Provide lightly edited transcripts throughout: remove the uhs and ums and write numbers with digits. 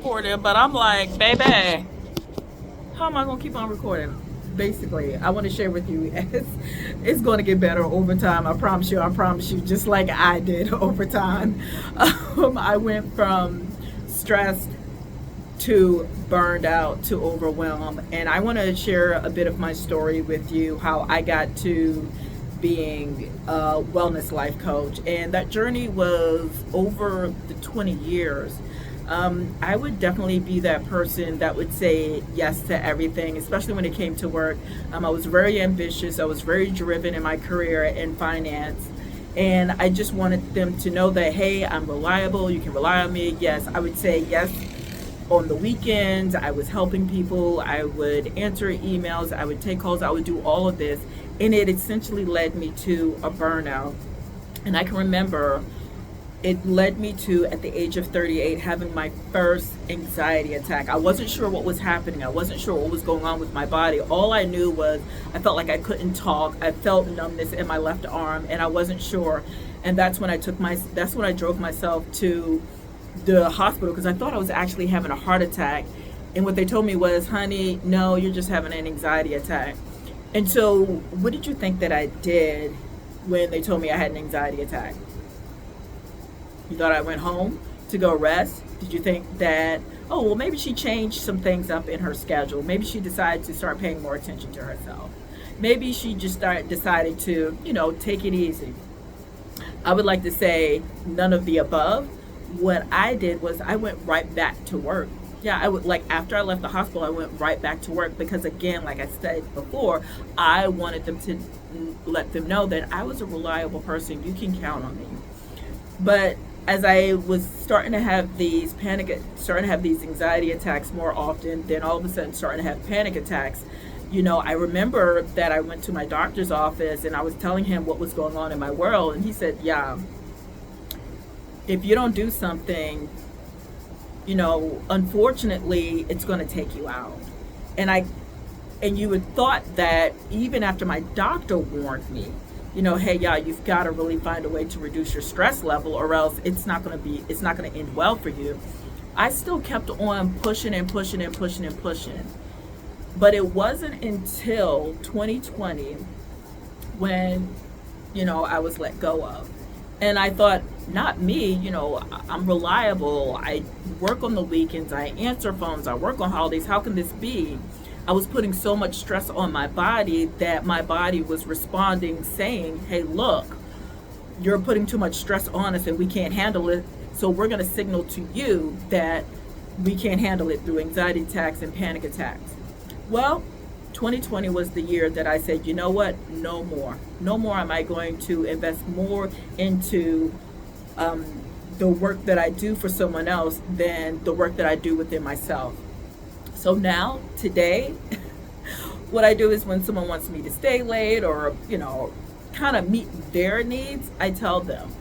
Recording, but I'm like, baby, how am I gonna keep on recording? Basically, I want to share with you it's going to get better over time. I promise you. I promise you. Just like I did over time, I went from stressed to burned out to overwhelmed, and I want to share a bit of my story with you. How I got to being a wellness life coach, and that journey was over the 20 years. I would definitely be that person that would say yes to everything, especially when it came to work. I was very ambitious. I was very driven in my career in finance. And I just wanted them to know that, hey, I'm reliable. You can rely on me. Yes, I would say yes on the weekends. I was helping people. I would answer emails. I would take calls. I would do all of this. And it essentially led me to a burnout. And I can remember it led me to, at the age of 38, having my first anxiety attack. I wasn't sure what was happening. I wasn't sure what was going on with my body. All I knew was I felt like I couldn't talk. I felt numbness in my left arm, and I wasn't sure. And that's when I drove myself to the hospital, because I thought I was actually having a heart attack. And what they told me was, honey, no, you're just having an anxiety attack. And so what did you think that I did when they told me I had an anxiety attack? You thought I went home to go rest? Did you think that, oh, well, maybe she changed some things up in her schedule? Maybe she decided to start paying more attention to herself. Maybe she just decided to, take it easy. I would like to say none of the above. What I did was I went right back to work. Yeah, I would, like, after I left the hospital, I went right back to work because, again, like I said before, I wanted them to let them know that I was a reliable person. You can count on me. But as I was starting to have these anxiety attacks more often, then all of a sudden starting to have panic attacks, I remember that I went to my doctor's office and I was telling him what was going on in my world. And he said, yeah, if you don't do something, unfortunately, it's going to take you out. And you would thought that even after my doctor warned me, hey, yeah, you've got to really find a way to reduce your stress level, or else it's not going to end well for you. I still kept on pushing and pushing and pushing and pushing. But it wasn't until 2020 when, I was let go of. And I thought, not me, I'm reliable. I work on the weekends. I answer phones. I work on holidays. How can this be? I was putting so much stress on my body that my body was responding, saying, hey, look, you're putting too much stress on us and we can't handle it. So we're going to signal to you that we can't handle it through anxiety attacks and panic attacks. Well, 2020 was the year that I said, you know what? No more. No more am I going to invest more into the work that I do for someone else than the work that I do within myself. So now, today, what I do is when someone wants me to stay late or, kind of meet their needs, I tell them.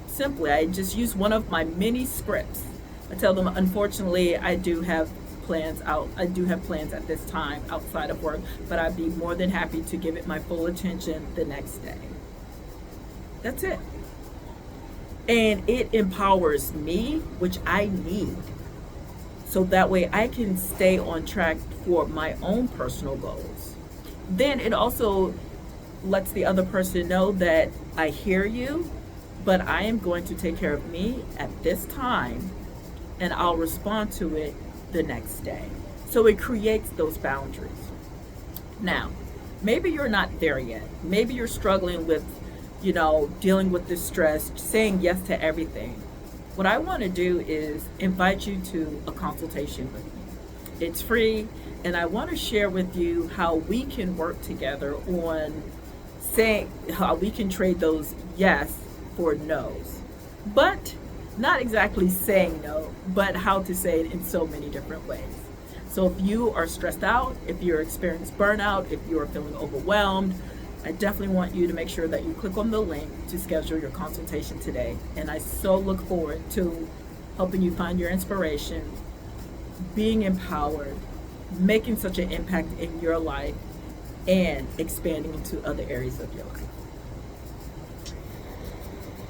Simply, I just use one of my mini scripts. I tell them, unfortunately, I do have plans at this time outside of work, but I'd be more than happy to give it my full attention the next day. That's it. And it empowers me, which I need. So that way I can stay on track for my own personal goals. Then it also lets the other person know that I hear you, but I am going to take care of me at this time, and I'll respond to it the next day. So it creates those boundaries. Now, maybe you're not there yet. Maybe you're struggling with, dealing with this stress, saying yes to everything. What I want to do is invite you to a consultation with me. It's free, and I want to share with you how we can work together on saying how we can trade those yes for no's. But not exactly saying no, but how to say it in so many different ways. So if you are stressed out, if you're experiencing burnout, if you're feeling overwhelmed, I definitely want you to make sure that you click on the link to schedule your consultation today. And I so look forward to helping you find your inspiration, being empowered, making such an impact in your life, and expanding into other areas of your life.